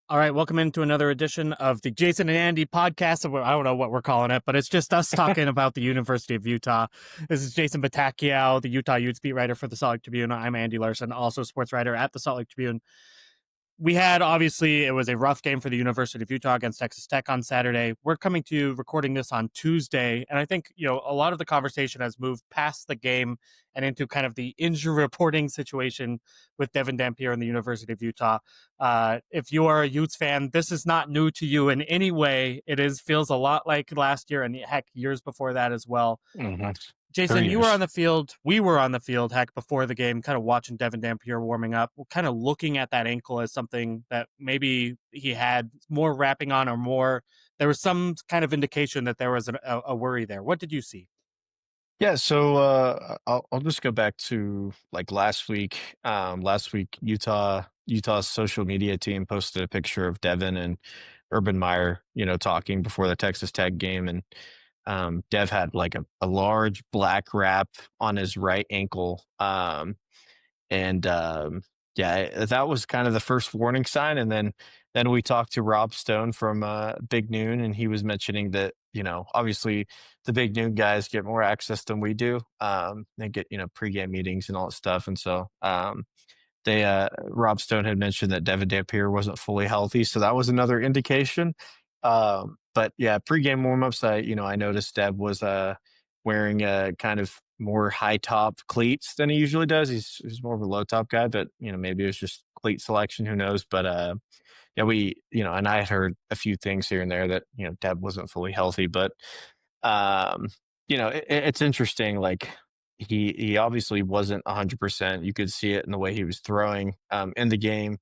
All right, welcome into another edition of the Jason and Andy podcast. I don't know what we're calling it, but it's just us talking about the University of Utah. This is Jason Batacao, the Utah Utes beat writer for the Salt Lake Tribune. I'm Andy Larsen, also sports writer at the Salt Lake Tribune. It was a rough game for the University of Utah against Texas Tech on Saturday. We're coming to recording this on Tuesday. And I think, a lot of the conversation has moved past the game and into kind of the injury reporting situation with Devin Dampier and the University of Utah. If you are a Utes fan, this is not new to you in any way. Feels a lot like last year and heck, years before that as well. Mm-hmm. Jason, 3 you were on years. the field. We were on the field, heck, before the game, kind of watching Devin Dampier warming up, kind of looking at that ankle as something that maybe he had more wrapping on or more. There was some kind of indication that there was a worry there. What did you see? Yeah, so I'll just go back to like last week. Last week, Utah's social media team posted a picture of Devin and Urban Meyer, talking before the Texas Tech game, and Dev had like a large black wrap on his right ankle. And yeah, that was kind of the first warning sign. And then we talked to Rob Stone from Big Noon, and he was mentioning that obviously the Big Noon guys get more access than we do. They get pregame meetings and all that stuff, and so they Rob Stone had mentioned that Devin Dampier wasn't fully healthy, so that was another indication. But yeah, pregame warmups, I noticed Dev was wearing a kind of more high top cleats than he usually does. He's more of a low top guy, but maybe it was just cleat selection, who knows? But yeah, and I had heard a few things here and there that Deb wasn't fully healthy, but um, it's interesting. Like he obviously wasn't 100%. You could see it in the way he was throwing in the game.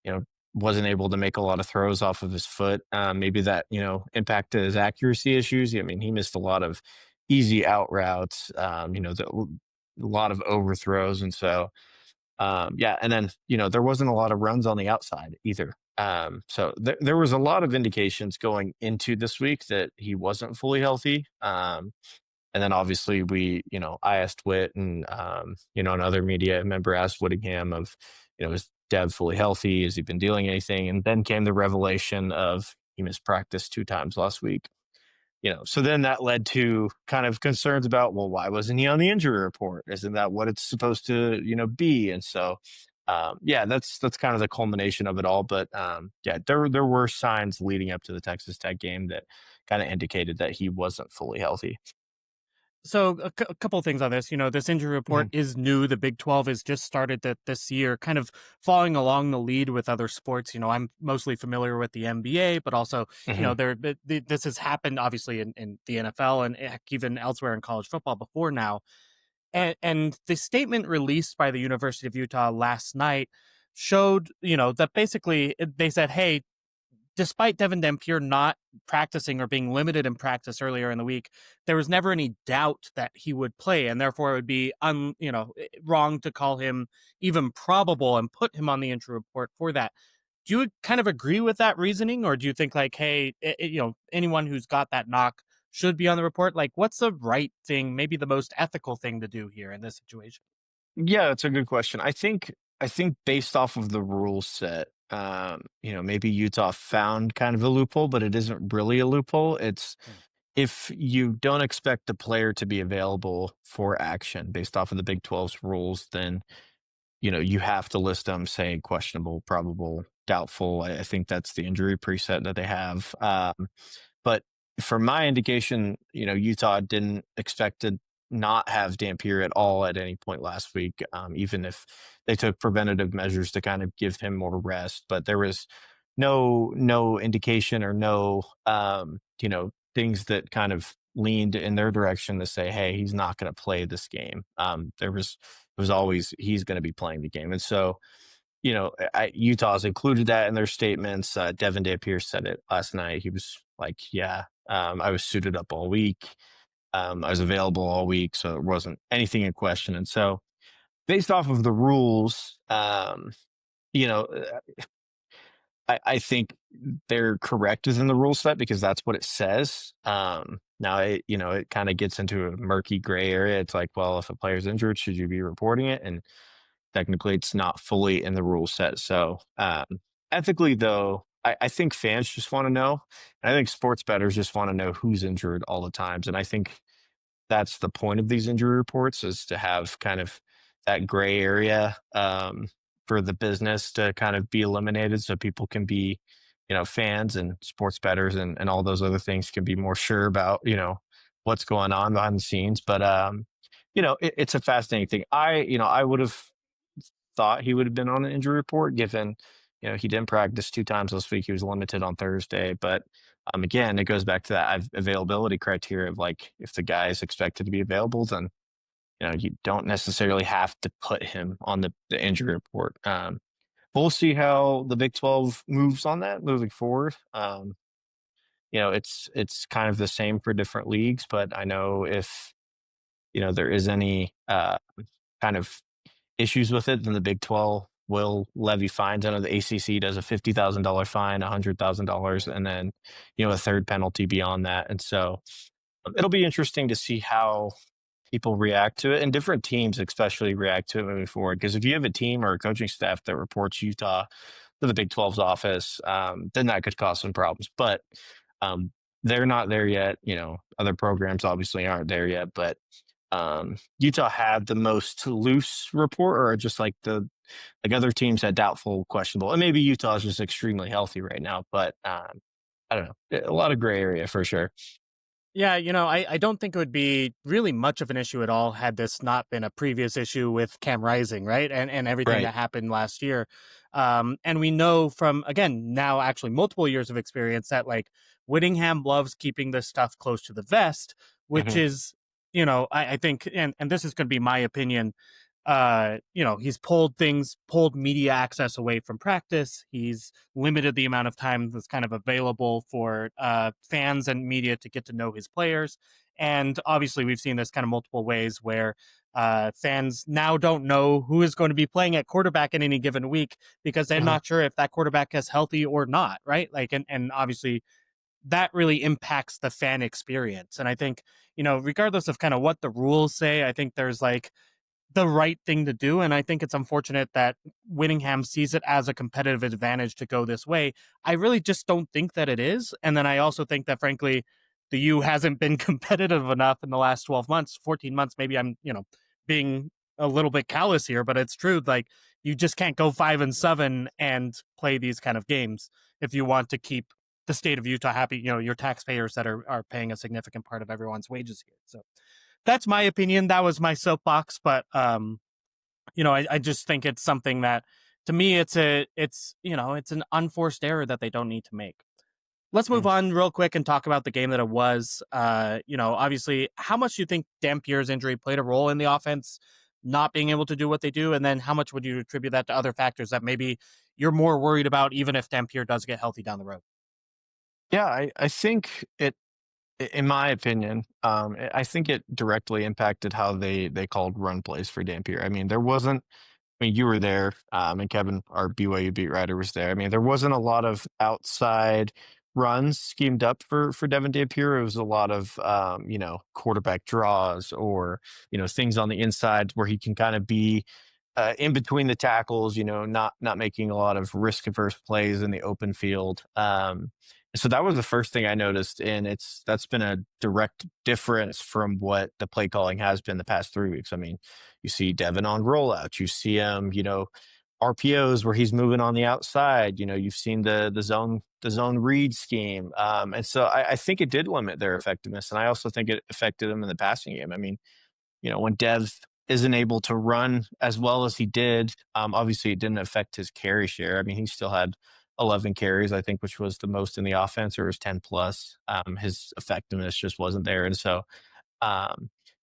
You know, wasn't able to make a lot of throws off of his foot. Maybe that impacted his accuracy issues. I mean, he missed a lot of easy out routes. A lot of overthrows, and so yeah, and then there wasn't a lot of runs on the outside either. So there was a lot of indications going into this week that he wasn't fully healthy. And then obviously I asked Witt and another media member asked Whittingham of, is Dev fully healthy? Has he been dealing anything? And then came the revelation of he missed practice 2 times last week. So then that led to kind of concerns about, well, why wasn't he on the injury report? Isn't that what it's supposed to, be? And so, yeah, that's kind of the culmination of it all. But yeah, there were signs leading up to the Texas Tech game that kind of indicated that he wasn't fully healthy. So a couple of things on this. This injury report Mhm. is new. The Big 12 has just started that this year, kind of following along the lead with other sports. I'm mostly familiar with the NBA, but also, Mhm. this has happened obviously in the NFL and heck, even elsewhere in college football before now. And the statement released by the University of Utah last night showed, that basically they said, hey, despite Devin Dampier not practicing or being limited in practice earlier in the week, there was never any doubt that he would play, and therefore it would be wrong to call him even probable and put him on the injury report for that. Do you kind of agree with that reasoning, or do you think like, hey, anyone who's got that knock should be on the report? Like, what's the right thing, maybe the most ethical thing to do here in this situation? Yeah, it's a good question. I think based off of the rule set, maybe Utah found kind of a loophole, but it isn't really a loophole. It's Hmm. if you don't expect the player to be available for action based off of the Big 12's rules, then you have to list them saying questionable, probable, doubtful. I think that's the injury preset that they have. But from my indication, Utah didn't expect to not have Dampier at all at any point last week, even if they took preventative measures to kind of give him more rest. But there was no indication or no things that kind of leaned in their direction to say, hey, he's not going to play this game. It was always he's going to be playing the game, and so Utah's included that in their statements. Devin Dampier said it last night. He was like, "Yeah, I was suited up all week. I was available all week, so it wasn't anything in question." And so, based off of the rules, you know, I think they're correct within the rule set because that's what it says. Now, it kind of gets into a murky gray area. It's like, well, if a player's injured, should you be reporting it? And technically, it's not fully in the rule set. So, ethically, though, I think fans just want to know. And I think sports bettors just want to know who's injured all the times. And I think that's the point of these injury reports is to have kind of that gray area for the business to kind of be eliminated so people can be, fans and sports bettors and all those other things can be more sure about, what's going on behind the scenes. But, it's a fascinating thing. I would have thought he would have been on the injury report given, he didn't practice 2 times this week. He was limited on Thursday, but again, it goes back to that availability criteria of like if the guy is expected to be available, then you don't necessarily have to put him on the injury report. We'll see how the Big 12 moves on that moving forward. It's kind of the same for different leagues, but I know if there is any kind of issues with it, then the Big 12 will levy fines. I know the ACC does a $50,000 fine, $100,000, and then a third penalty beyond that. And so it'll be interesting to see how people react to it, and different teams especially react to it moving forward. Because if you have a team or a coaching staff that reports Utah to the Big 12's office, then that could cause some problems. But um, they're not there yet. Other programs obviously aren't there yet, but Utah had the most loose report, or just like other teams had doubtful, questionable, and maybe Utah is just extremely healthy right now. But I don't know, a lot of gray area for sure. Yeah, I don't think it would be really much of an issue at all had this not been a previous issue with Cam Rising, right? And everything Right. that happened last year. And we know from, again, now actually multiple years of experience that like Whittingham loves keeping this stuff close to the vest, which Hmm. is, I think, and this is going to be my opinion, he's pulled media access away from practice. He's limited the amount of time that's kind of available for fans and media to get to know his players. And obviously, we've seen this kind of multiple ways where fans now don't know who is going to be playing at quarterback in any given week because they're Hmm. not sure if that quarterback is healthy or not, right? Like, and obviously that really impacts the fan experience. And I think, regardless of kind of what the rules say, I think there's like the right thing to do. And I think it's unfortunate that Whittingham sees it as a competitive advantage to go this way. I really just don't think that it is. And then I also think that, frankly, the U hasn't been competitive enough in the last 12 months, 14 months. Maybe I'm, being a little bit callous here, but it's true. Like, you just can't go 5-7 and play these kind of games if you want to keep the state of Utah happy, your taxpayers that are paying a significant part of everyone's wages here. So that's my opinion. That was my soapbox, but I just think it's something that to me it's an unforced error that they don't need to make. Let's move on real quick and talk about the game that it was. Obviously, how much do you think Dampier's injury played a role in the offense not being able to do what they do? And then how much would you attribute that to other factors that maybe you're more worried about, even if Dampier does get healthy down the road? Yeah, I think in my opinion, I think it directly impacted how they called run plays for Dampier. I mean, there wasn't. I mean, you were there, and Kevin, our BYU beat writer, was there. I mean, there wasn't a lot of outside runs schemed up for Devin Dampier. It was a lot of quarterback draws or things on the inside where he can kind of be in between the tackles. Not making a lot of risk averse plays in the open field. So that was the first thing I noticed, and that's been a direct difference from what the play calling has been the past 3 weeks. I mean, you see Devin on rollouts, you see him, RPOs where he's moving on the outside. You've seen the zone read scheme, and so I think it did limit their effectiveness, and I also think it affected them in the passing game. I mean, when Dev isn't able to run as well as he did, obviously it didn't affect his carry share. I mean, he still had 11 carries, I think, which was the most in the offense, or it was 10 plus. His effectiveness just wasn't there. And so, I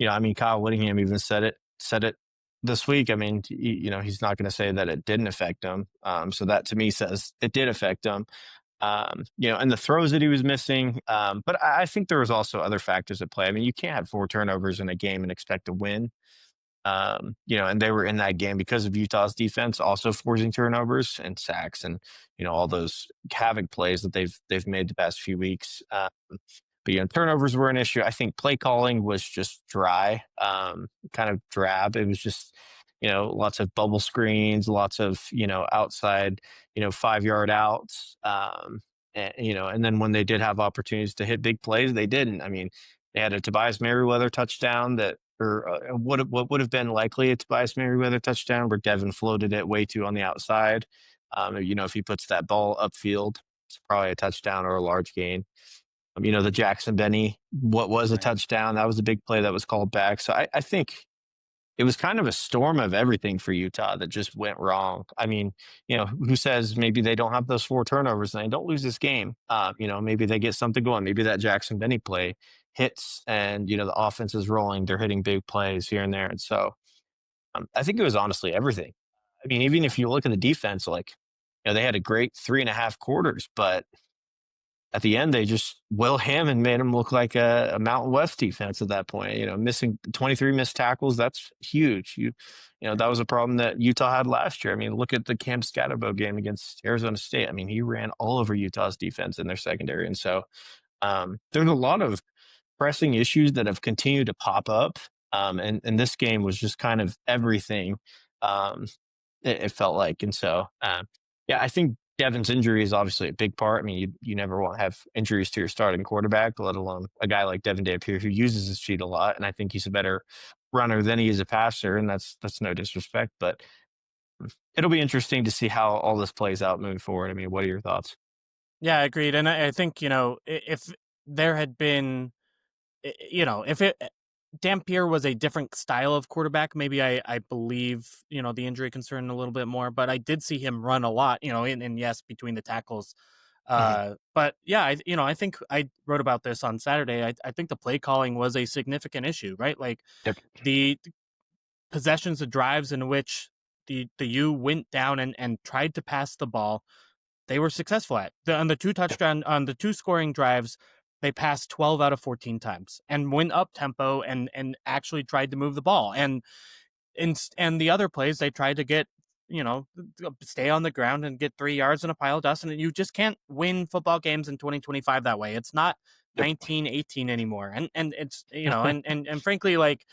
mean, Kyle Whittingham even said it this week. I mean, he's not going to say that it didn't affect him. So that to me says it did affect him. And the throws that he was missing. But I think there was also other factors at play. I mean, you can't have 4 turnovers in a game and expect to win. And they were in that game because of Utah's defense also forcing turnovers and sacks and all those havoc plays that they've made the past few weeks. But turnovers were an issue. I think play calling was just dry, kind of drab. It was just lots of bubble screens, lots of, outside, 5 yard outs. And then when they did have opportunities to hit big plays, they didn't. I mean, they had a Tobias Merriweather touchdown that, or what would have been likely a Tobias Merriweather touchdown, where Devin floated it way too on the outside. If he puts that ball upfield, it's probably a touchdown or a large gain. The Jackson Benny, what was a Right. touchdown, that was a big play that was called back. So I think it was kind of a storm of everything for Utah that just went wrong. I mean, who says maybe they don't have those 4 turnovers and they don't lose this game? Maybe they get something going. Maybe that Jackson Benny play hits and, the offense is rolling. They're hitting big plays here and there. And so I think it was honestly everything. I mean, even if you look at the defense, like, they had a great 3.5 quarters, but at the end, they just Will Hammond made him look like a Mountain West defense at that point. Missing 23 missed tackles, that's huge. That was a problem that Utah had last year. I mean, look at the Cam Scatterbo game against Arizona State. I mean, he ran all over Utah's defense in their secondary, and so there's a lot of pressing issues that have continued to pop up. And this game was just kind of everything. Um, it felt like. And so, yeah, I think Devin's injury is obviously a big part. I mean, you never want to have injuries to your starting quarterback, let alone a guy like Devin Dampier who uses his feet a lot. And I think he's a better runner than he is a passer, and that's no disrespect, but it'll be interesting to see how all this plays out moving forward. I mean, what are your thoughts? Yeah, agreed. And I think, if there had been, if Dampier was a different style of quarterback, maybe I believe, the injury concern a little bit more, but I did see him run a lot, and yes, between the tackles. Mhm. But yeah, I think I wrote about this on Saturday. I think the play calling was a significant issue, right? Like Yep. the possessions of drives in which the U went down and tried to pass the ball, they were successful at. On Yep. the two scoring drives, they passed 12 out of 14 times and went up tempo and actually tried to move the ball. And the other plays they tried to get, stay on the ground and get 3 yards in a pile of dust. And you just can't win football games in 2025 that way. It's not Yep. 1918 anymore. And it's, and frankly, like,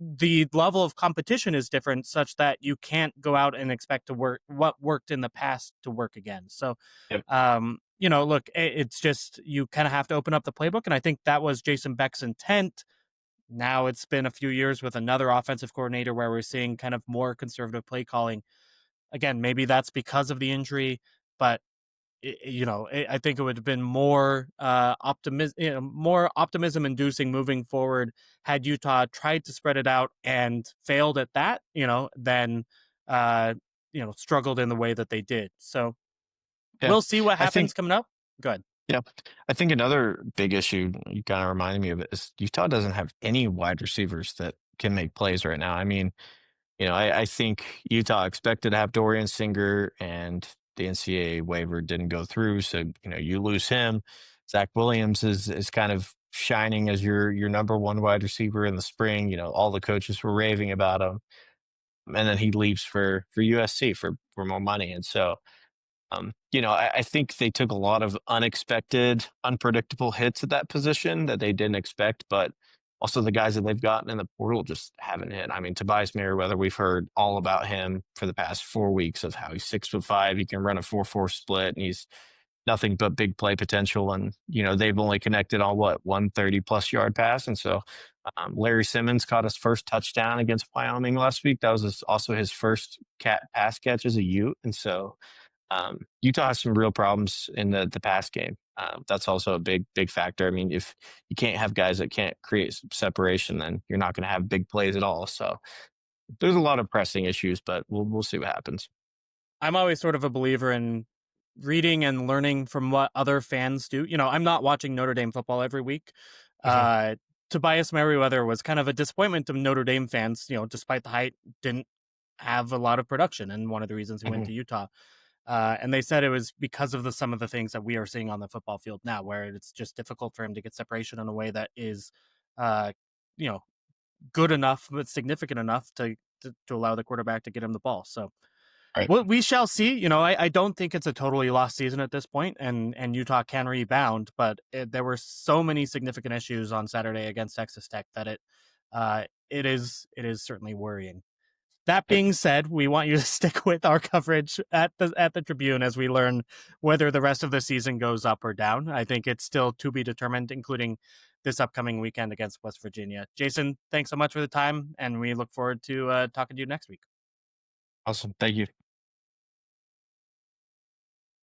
the level of competition is different such that you can't go out and expect to work what worked in the past to work again. So, Yep. look, it's just you kind of have to open up the playbook. And I think that was Jason Beck's intent. Now it's been a few years with another offensive coordinator where we're seeing kind of more conservative play calling. Again, maybe that's because of the injury, but I think it would have been more more optimism inducing moving forward had Utah tried to spread it out and failed at that, than uh, struggled in the way that they did. So Yeah. we'll see what I think happens coming up. Good. Yeah. I think another big issue you kind of reminded me of it is Utah doesn't have any wide receivers that can make plays right now. I mean, I think Utah expected to have Dorian Singer, and the NCAA waiver didn't go through. So, you lose him. Zach Williams is kind of shining as your number one wide receiver in the spring. All the coaches were raving about him. And then he leaves for USC for more money. And so I think they took a lot of unexpected, unpredictable hits at that position that they didn't expect, but also the guys that they've gotten in the portal just haven't hit. I mean, Tobias Merriweather, we've heard all about him for the past 4 weeks of how he's 6'5", he can run a 4-4 split, and he's nothing but big play potential. And they've only connected on what 130+ yard pass, and so Larry Simmons caught his first touchdown against Wyoming last week. That was also his first pass catch as a Ute, and so Utah has some real problems in the pass game. That's also a big factor. I mean, if you can't have guys that can't create separation, then you're not going to have big plays at all. So there's a lot of pressing issues, but we'll see what happens. I'm always sort of a believer in reading and learning from what other fans do. I'm not watching Notre Dame football every week. Mhm. Uh, Tobias Merriweather was kind of a disappointment to Notre Dame fans, despite the height, didn't have a lot of production. And one of the reasons he went Mhm. to Utah. And they said it was because of some of the things that we are seeing on the football field now, where it's just difficult for him to get separation in a way that is, uh, you know, good enough but significant enough to allow the quarterback to get him the ball. So Right. we shall see. I don't think it's a totally lost season at this point, and Utah can rebound, but there were so many significant issues on Saturday against Texas Tech that it is certainly worrying. That Yep. being said, we want you to stick with our coverage at the Tribune as we learn whether the rest of the season goes up or down. I think it's still to be determined, including this upcoming weekend against West Virginia. Jason, thanks so much for the time, and we look forward to talking to you next week. Awesome. Thank you.